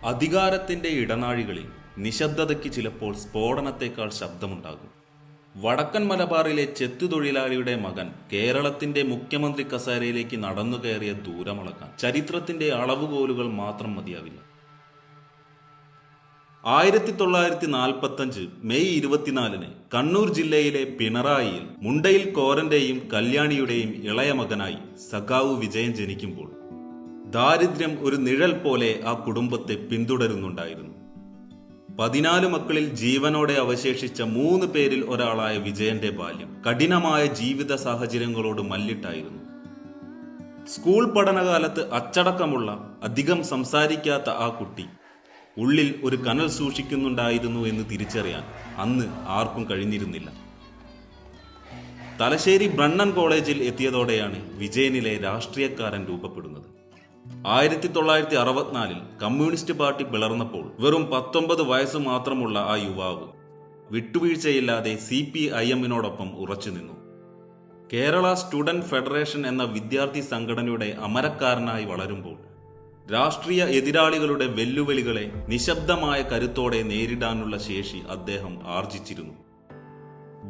അധികാരത്തിന്റെ ഇടനാഴികളിൽ നിശബ്ദതയ്ക്ക് ചിലപ്പോൾ സ്ഫോടനത്തേക്കാൾ ശബ്ദമുണ്ടാകും. വടക്കൻ മലബാറിലെ ചെത്തുതൊഴിലാളിയുടെ മകൻ കേരളത്തിന്റെ മുഖ്യമന്ത്രി കസേരയിലേക്ക് നടന്നു കയറിയ ദൂരമളക്കാൻ ചരിത്രത്തിന്റെ അളവുകോലുകൾ മാത്രം മതിയാവില്ല. 1945 മെയ് 24 കണ്ണൂർ ജില്ലയിലെ പിണറായിയിൽ മുണ്ടയിൽ കോരന്റെയും കല്യാണിയുടെയും ഇളയ മകനായി സഖാവ് വിജയൻ ജനിക്കുമ്പോൾ ദാരിദ്ര്യം ഒരു നിഴൽ പോലെ ആ കുടുംബത്തെ പിന്തുടരുന്നുണ്ടായിരുന്നു. 14 മക്കളിൽ ജീവനോടെ അവശേഷിച്ച 3 പേരിൽ ഒരാളായ വിജയന്റെ ബാല്യം കഠിനമായ ജീവിത സാഹചര്യങ്ങളോട് മല്ലിട്ടായിരുന്നു. സ്കൂൾ പഠനകാലത്ത് അച്ചടക്കമുള്ള, അധികം സംസാരിക്കാത്ത ആ കുട്ടി ഉള്ളിൽ ഒരു കനൽ സൂക്ഷിക്കുന്നുണ്ടായിരുന്നു എന്ന് തിരിച്ചറിയാൻ അന്ന് ആർക്കും കഴിഞ്ഞിരുന്നില്ല. തലശ്ശേരി ബ്രണ്ണൻ കോളേജിൽ എത്തിയതോടെയാണ് വിജയനിലെ രാഷ്ട്രീയക്കാരൻ രൂപപ്പെടുന്നത്. 1964 കമ്മ്യൂണിസ്റ്റ് പാർട്ടി പിളർന്നപ്പോൾ വെറും 19 വയസ്സ് മാത്രമുള്ള ആ യുവാവ് വിട്ടുവീഴ്ചയില്ലാതെ CPIM-നോടൊപ്പം ഉറച്ചുനിന്നു. കേരള സ്റ്റുഡന്റ് ഫെഡറേഷൻ എന്ന വിദ്യാർത്ഥി സംഘടനയുടെ അമരക്കാരനായി വളരുമ്പോൾ രാഷ്ട്രീയ എതിരാളികളുടെ വെല്ലുവിളികളെ നിശബ്ദമായ കരുത്തോടെ നേരിടാനുള്ള ശേഷി അദ്ദേഹം ആർജിച്ചിരുന്നു.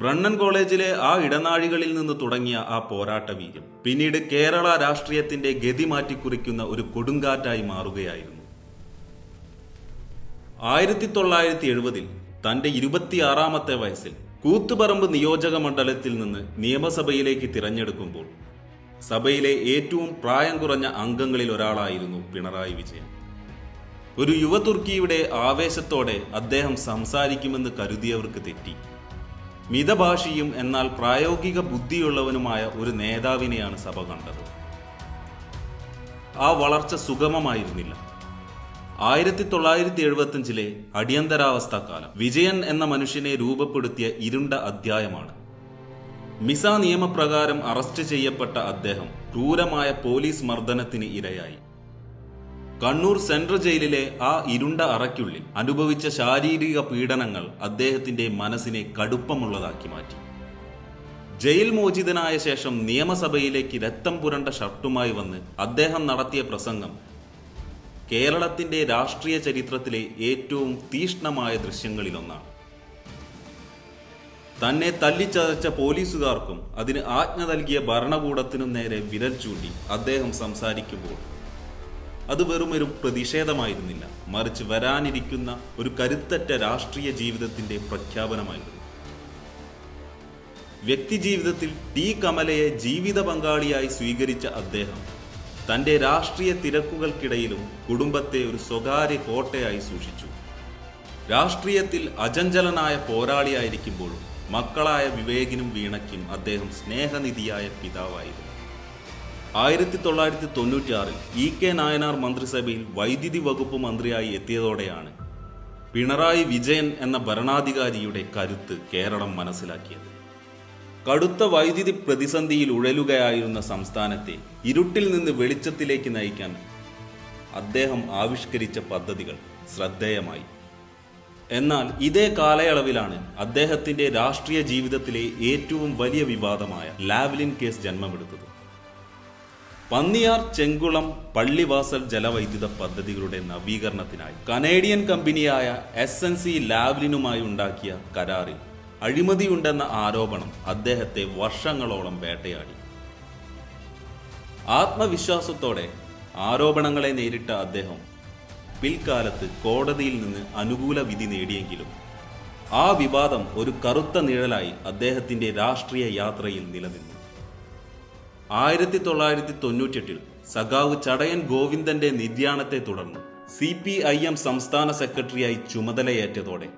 ബ്രണ്ണൻ കോളേജിലെ ആ ഇടനാഴികളിൽ നിന്ന് തുടങ്ങിയ ആ പോരാട്ട വീര്യം പിന്നീട് കേരള രാഷ്ട്രീയത്തിന്റെ ഗതി മാറ്റിക്കുറിക്കുന്ന ഒരു കൊടുങ്കാറ്റായി മാറുകയായിരുന്നു. 1970 തന്റെ 26-ാമത്തെ വയസ്സിൽ കൂത്തുപറമ്പ് നിയോജക മണ്ഡലത്തിൽ നിന്ന് നിയമസഭയിലേക്ക് തിരഞ്ഞെടുക്കുമ്പോൾ സഭയിലെ ഏറ്റവും പ്രായം കുറഞ്ഞ അംഗങ്ങളിൽ ഒരാളായിരുന്നു പിണറായി വിജയൻ. ഒരു യുവതുർക്കിയുടെ ആവേശത്തോടെ അദ്ദേഹം സംസാരിക്കുമെന്ന് കരുതിയവർക്ക് തെറ്റി. മിതഭാഷിയും എന്നാൽ പ്രായോഗിക ബുദ്ധിയുള്ളവനുമായ ഒരു നേതാവിനെയാണ് സഭ കണ്ടത്. ആ വളർച്ച സുഗമമായിരുന്നില്ല. 1975 അടിയന്തരാവസ്ഥക്കാലം വിജയൻ എന്ന മനുഷ്യനെ രൂപപ്പെടുത്തിയ ഇരുണ്ട അധ്യായമാണ്. മിസ നിയമപ്രകാരം അറസ്റ്റ് ചെയ്യപ്പെട്ട അദ്ദേഹം ക്രൂരമായ പോലീസ് മർദ്ദനത്തിന് ഇരയായി. കണ്ണൂർ സെൻട്രൽ ജയിലിലെ ആ ഇരുണ്ട അറയ്ക്കുള്ളിൽ അനുഭവിച്ച ശാരീരിക പീഡനങ്ങൾ അദ്ദേഹത്തിന്റെ മനസ്സിനെ കടുപ്പമുള്ളതാക്കി മാറ്റി. ജയിൽ മോചിതനായ ശേഷം നിയമസഭയിലേക്ക് രക്തം പുരണ്ട ഷർട്ടുമായി വന്ന് അദ്ദേഹം നടത്തിയ പ്രസംഗം കേരളത്തിന്റെ രാഷ്ട്രീയ ചരിത്രത്തിലെ ഏറ്റവും തീഷ്ണമായ ദൃശ്യങ്ങളിലൊന്നാണ്. തന്നെ തല്ലിച്ചതച്ച പോലീസുകാർക്കും അതിന് ആജ്ഞ നൽകിയ ഭരണകൂടത്തിനും നേരെ വിരൽ ചൂണ്ടി അദ്ദേഹം സംസാരിക്കുമ്പോൾ അത് വെറുമൊരു പ്രതിഷേധമായിരുന്നില്ല, മറിച്ച് വരാനിരിക്കുന്ന ഒരു കരുത്തറ്റ രാഷ്ട്രീയ ജീവിതത്തിന്റെ പ്രഖ്യാപനമായിരുന്നു. വ്യക്തിജീവിതത്തിൽ കമലയെ ജീവിത പങ്കാളിയായി സ്വീകരിച്ച അദ്ദേഹം തന്റെ രാഷ്ട്രീയ തിരക്കുകൾക്കിടയിലും കുടുംബത്തെ ഒരു സ്വകാര്യ കോട്ടയായി സൂക്ഷിച്ചു. രാഷ്ട്രീയത്തിൽ അചഞ്ചലനായ പോരാളിയായിരിക്കുമ്പോഴും മക്കളായ വിവേകിനും വീണയ്ക്കും അദ്ദേഹം സ്നേഹനിധിയായ പിതാവായിരുന്നു. 1996 EK നായനാർ മന്ത്രിസഭയിൽ വൈദ്യുതി വകുപ്പ് മന്ത്രിയായി എത്തിയതോടെയാണ് പിണറായി വിജയൻ എന്ന ഭരണാധികാരിയുടെ കരുത്ത് കേരളം മനസ്സിലാക്കിയത്. കടുത്ത വൈദ്യുതി പ്രതിസന്ധിയിൽ ഉഴലുകയായിരുന്ന സംസ്ഥാനത്തെ ഇരുട്ടിൽ നിന്ന് വെളിച്ചത്തിലേക്ക് നയിക്കാൻ അദ്ദേഹം ആവിഷ്കരിച്ച പദ്ധതികൾ ശ്രദ്ധേയമായി. എന്നാൽ ഇതേ കാലയളവിലാണ് അദ്ദേഹത്തിന്റെ രാഷ്ട്രീയ ജീവിതത്തിലെ ഏറ്റവും വലിയ വിവാദമായ ലാവ്ലിൻ കേസ് ജന്മമെടുത്തത്. പന്നിയാർ, ചെങ്കുളം, പള്ളിവാസൽ ജലവൈദ്യുത പദ്ധതികളുടെ നവീകരണത്തിനായി കനേഡിയൻ കമ്പനിയായ SNC ലാവ്ലിനുമായി ഉണ്ടാക്കിയ കരാറിൽ അഴിമതിയുണ്ടെന്ന ആരോപണം അദ്ദേഹത്തെ വർഷങ്ങളോളം വേട്ടയാടി. ആത്മവിശ്വാസത്തോടെ ആരോപണങ്ങളെ നേരിട്ട അദ്ദേഹം പിൽക്കാലത്ത് കോടതിയിൽ നിന്ന് അനുകൂല വിധി നേടിയെങ്കിലും ആ വിവാദം ഒരു കറുത്ത നിഴലായി അദ്ദേഹത്തിന്റെ രാഷ്ട്രീയ യാത്രയിൽ നിലനിന്നു. 1998 സഖാവ് ചടയൻ ഗോവിന്ദന്റെ നിര്യാണത്തെ തുടർന്ന് CPIM സംസ്ഥാന സെക്രട്ടറിയായി ചുമതലയേറ്റതോടെ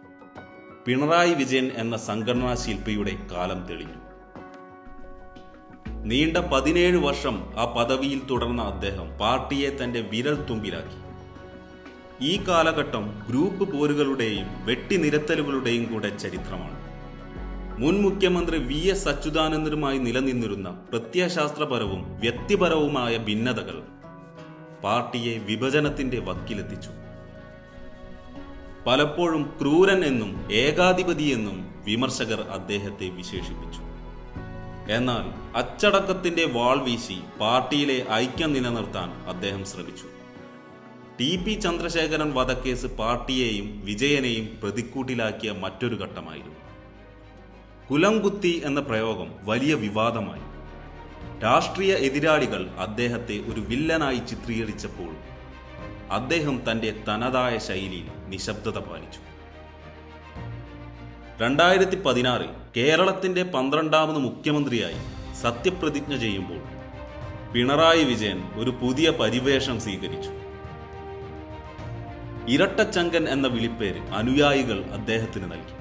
പിണറായി വിജയൻ എന്ന സംഘടനാ ശില്പിയുടെ കാലം തെളിഞ്ഞു. നീണ്ട 17 വർഷം ആ പദവിയിൽ തുടർന്ന അദ്ദേഹം പാർട്ടിയെ തന്റെ വിരൽ തുമ്പിലാക്കി. ഈ കാലഘട്ടം ഗ്രൂപ്പ് പോരുകളുടെയും വെട്ടിനിരത്തലുകളുടെയും കൂടെ ചരിത്രമാണ്. മുൻ മുഖ്യമന്ത്രി VS അച്യുതാനന്ദനുമായി നിലനിന്നിരുന്ന പ്രത്യയശാസ്ത്രപരവും വ്യക്തിപരവുമായ ഭിന്നതകൾ പാർട്ടിയെ വിഭജനത്തിന്റെ വക്കിലെത്തിച്ചു. പലപ്പോഴും ക്രൂരൻ എന്നും ഏകാധിപതി എന്നും വിമർശകർ അദ്ദേഹത്തെ വിശേഷിപ്പിച്ചു. എന്നാൽ അച്ചടക്കത്തിന്റെ വാൾ വീശി പാർട്ടിയിലെ ഐക്യം നിലനിർത്താൻ അദ്ദേഹം ശ്രമിച്ചു. TP ചന്ദ്രശേഖരൻ വധക്കേസ് പാർട്ടിയെയും വിജയനെയും പ്രതിക്കൂട്ടിലാക്കിയ മറ്റൊരു ഘട്ടമായിരുന്നു. കുലംകുത്തി എന്ന പ്രയോഗം വലിയ വിവാദമായി. രാഷ്ട്രീയ എതിരാളികൾ അദ്ദേഹത്തെ ഒരു വില്ലനായി ചിത്രീകരിച്ചപ്പോൾ അദ്ദേഹം തൻ്റെ തനതായ ശൈലിയിൽ നിശബ്ദത പാലിച്ചു. 2016 കേരളത്തിൻ്റെ 12ാമത് മുഖ്യമന്ത്രിയായി സത്യപ്രതിജ്ഞ ചെയ്യുമ്പോൾ പിണറായി വിജയൻ ഒരു പുതിയ പരിവേഷം സ്വീകരിച്ചു. ഇരട്ടച്ചങ്കൻ എന്ന വിളിപ്പേര് അനുയായികൾ അദ്ദേഹത്തിന് നൽകി.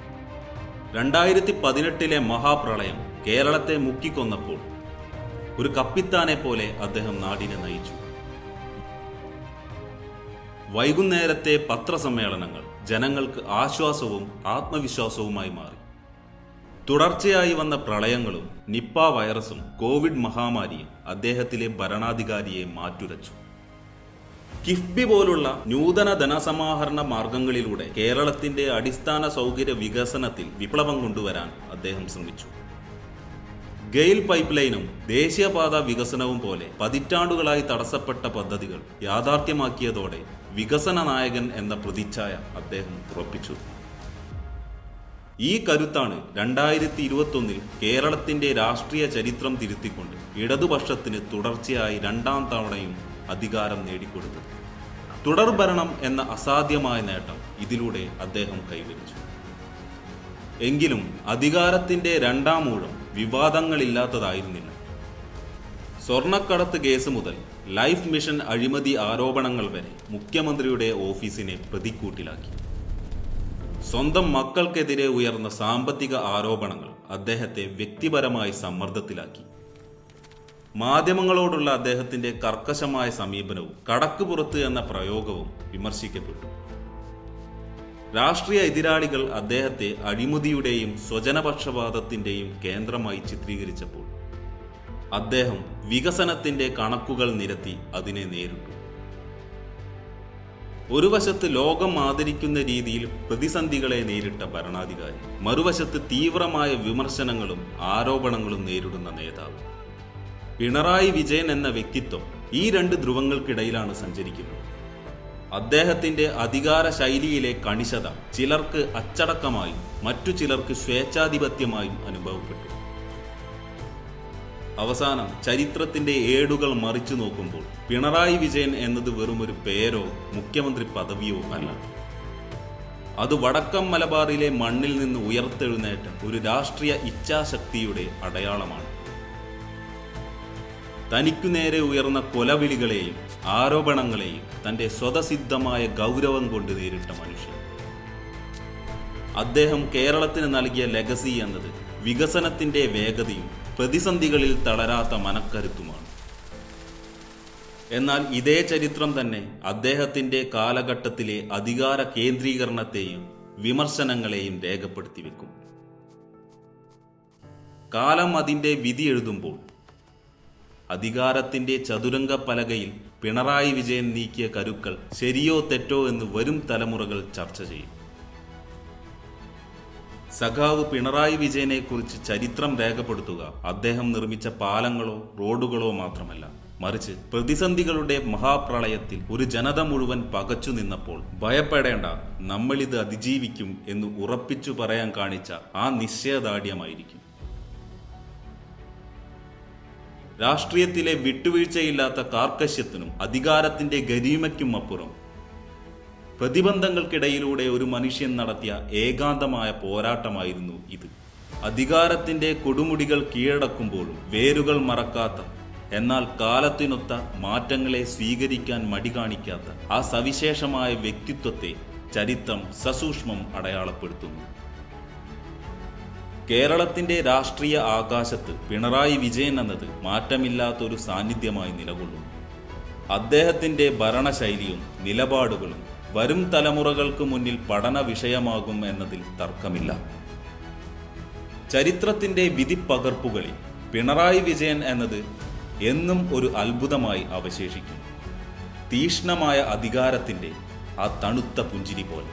2018 മഹാപ്രളയം കേരളത്തെ മുക്കിക്കൊന്നപ്പോൾ ഒരു കപ്പിത്താനെ പോലെ അദ്ദേഹം നാടിനെ നയിച്ചു. വൈകുന്നേരത്തെ പത്രസമ്മേളനങ്ങൾ ജനങ്ങൾക്ക് ആശ്വാസവും ആത്മവിശ്വാസവുമായി മാറി. തുടർച്ചയായി വന്ന പ്രളയങ്ങളും നിപ്പ വൈറസും കോവിഡ് മഹാമാരിയും അദ്ദേഹത്തിലെ ഭരണാധികാരിയെ മാറ്റുരച്ചു. കിഫ്ബി പോലുള്ള നൂതന ധനസമാഹരണ മാർഗങ്ങളിലൂടെ കേരളത്തിന്റെ അടിസ്ഥാന സൗകര്യ വികസനത്തിൽ വിപ്ലവം കൊണ്ടുവരാൻ അദ്ദേഹം ശ്രമിച്ചു. ഗെയിൽ പൈപ്പ് ലൈനും ദേശീയപാത വികസനവും പോലെ പതിറ്റാണ്ടുകളായി തടസ്സപ്പെട്ട പദ്ധതികൾ യാഥാർത്ഥ്യമാക്കിയതോടെ വികസന നായകൻ എന്ന പ്രതിച്ഛായ അദ്ദേഹം ഉറപ്പിച്ചു. ഈ കരുത്താണ് 2021 കേരളത്തിന്റെ രാഷ്ട്രീയ ചരിത്രം തിരുത്തിക്കൊണ്ട് ഇടതുപക്ഷത്തിന് തുടർച്ചയായി 2ാം തവണയും അധികാരം നേടിക്കൊടുത്തത്. തുടർഭരണം എന്ന അസാധ്യമായ നേട്ടം ഇതിലൂടെ അദ്ദേഹം കൈവരിച്ചു. എങ്കിലും അധികാരത്തിന്റെ 2ാം ഊഴം വിവാദങ്ങളില്ലാത്തതായിരുന്നില്ല. സ്വർണ്ണക്കടത്ത് കേസ് മുതൽ ലൈഫ് മിഷൻ അഴിമതി ആരോപണങ്ങൾ വരെ മുഖ്യമന്ത്രിയുടെ ഓഫീസിനെ പ്രതിക്കൂട്ടിലാക്കി. സ്വന്തം മക്കൾക്കെതിരെ ഉയർന്ന സാമ്പത്തിക ആരോപണങ്ങൾ അദ്ദേഹത്തെ വ്യക്തിപരമായി സമ്മർദ്ദത്തിലാക്കി. മാധ്യമങ്ങളോടുള്ള അദ്ദേഹത്തിന്റെ കർക്കശമായ സമീപനവും കടക്കുപുറത്ത് എന്ന പ്രയോഗവും വിമർശിക്കപ്പെട്ടു. രാഷ്ട്രീയ എതിരാളികൾ അദ്ദേഹത്തെ അഴിമതിയുടെയും സ്വജനപക്ഷപാതത്തിന്റെയും കേന്ദ്രമായി ചിത്രീകരിച്ചപ്പോൾ അദ്ദേഹം വികസനത്തിന്റെ കണക്കുകൾ നിരത്തി അതിനെ നേരിട്ടു. ഒരു വശത്ത് ലോകം ആദരിക്കുന്ന രീതിയിൽ പ്രതിസന്ധികളെ നേരിട്ട ഭരണാധികാരി, മറുവശത്ത് തീവ്രമായ വിമർശനങ്ങളും ആരോപണങ്ങളും നേരിടുന്ന നേതാവ്. പിണറായി വിജയൻ എന്ന വ്യക്തിത്വം ഈ 2 ധ്രുവങ്ങൾക്കിടയിലാണ് സഞ്ചരിക്കുന്നത്. അദ്ദേഹത്തിന്റെ അധികാര ശൈലിയിലെ കണിശത ചിലർക്ക് അച്ചടക്കമായും മറ്റു ചിലർക്ക് സ്വേച്ഛാധിപത്യമായും അനുഭവപ്പെട്ടു. അവസാനം ചരിത്രത്തിന്റെ ഏടുകൾ മറിച്ചു നോക്കുമ്പോൾ പിണറായി വിജയൻ എന്നത് വെറുമൊരു പേരോ മുഖ്യമന്ത്രി പദവിയോ അല്ല. അത് വടക്കൻ മലബാറിലെ മണ്ണിൽ നിന്ന് ഉയർത്തെഴുന്നേറ്റ ഒരു രാഷ്ട്രീയ ഇച്ഛാശക്തിയുടെ അടയാളമാണ്. തനിക്കു നേരെ ഉയർന്ന കൊലവിളികളെയും ആരോപണങ്ങളെയും തന്റെ സ്വതസിദ്ധമായ ഗൗരവം കൊണ്ട് നേരിട്ട മനുഷ്യൻ. അദ്ദേഹം കേരളത്തിന് നൽകിയ ലെഗസി എന്നത് വികസനത്തിന്റെ വേഗതയും പ്രതിസന്ധികളിൽ തളരാത്ത മനക്കരുത്തുമാണ്. എന്നാൽ ഇതേ ചരിത്രം തന്നെ അദ്ദേഹത്തിന്റെ കാലഘട്ടത്തിലെ അധികാര കേന്ദ്രീകരണത്തെയും വിമർശനങ്ങളെയും രേഖപ്പെടുത്തി വെക്കും. കാലം അതിന്റെ വിധി എഴുതുമ്പോൾ അധികാരത്തിന്റെ ചതുരംഗ പലകയിൽ പിണറായി വിജയൻ നീക്കിയ കരുക്കൾ ശരിയോ തെറ്റോ എന്ന് വരും തലമുറകൾ ചർച്ച ചെയ്യും. സഖാവ് പിണറായി വിജയനെ കുറിച്ച് ചരിത്രം രേഖപ്പെടുത്തുക അദ്ദേഹം നിർമ്മിച്ച പാലങ്ങളോ റോഡുകളോ മാത്രമല്ല, മറിച്ച് പ്രതിസന്ധികളുടെ മഹാപ്രളയത്തിൽ ഒരു ജനത മുഴുവൻ പകച്ചു നിന്നപ്പോൾ ഭയപ്പെടേണ്ട, നമ്മളിത് അതിജീവിക്കും എന്ന് ഉറപ്പിച്ചു പറയാൻ കാണിച്ച ആ നിശ്ചയദാർഢ്യമായിരിക്കും. രാഷ്ട്രീയത്തിലെ വിട്ടുവീഴ്ചയില്ലാത്ത കാർക്കശ്യത്തിനും അധികാരത്തിന്റെ ഗരിമയ്ക്കും അപ്പുറം പ്രതിബന്ധങ്ങൾക്കിടയിലൂടെ ഒരു മനുഷ്യൻ നടത്തിയ ഏകാന്തമായ പോരാട്ടമായിരുന്നു ഇത്. അധികാരത്തിന്റെ കൊടുമുടികൾ കീഴടക്കുമ്പോഴും വേരുകൾ മറക്കാത്ത, എന്നാൽ കാലത്തിനൊത്ത മാറ്റങ്ങളെ സ്വീകരിക്കാൻ മടി കാണിക്കാത്ത ആ സവിശേഷമായ വ്യക്തിത്വത്തെ ചരിത്രം സസൂക്ഷ്മം അടയാളപ്പെടുത്തുന്നു. കേരളത്തിന്റെ രാഷ്ട്രീയ ആകാശത്ത് പിണറായി വിജയൻ എന്നത് മാറ്റമില്ലാത്തൊരു സാന്നിധ്യമായി നിലകൊള്ളുന്നു. അദ്ദേഹത്തിന്റെ ഭരണശൈലിയും നിലപാടുകളും വരും തലമുറകൾക്ക് മുന്നിൽ പഠന വിഷയമാകും എന്നതിൽ തർക്കമില്ല. ചരിത്രത്തിന്റെ വിധിപ്പകർപ്പുകളിൽ പിണറായി വിജയൻ എന്നത് എന്നും ഒരു അത്ഭുതമായി അവശേഷിക്കും. തീക്ഷ്ണമായ അധികാരത്തിന്റെ ആ തണുത്ത പുഞ്ചിരി പോലെ.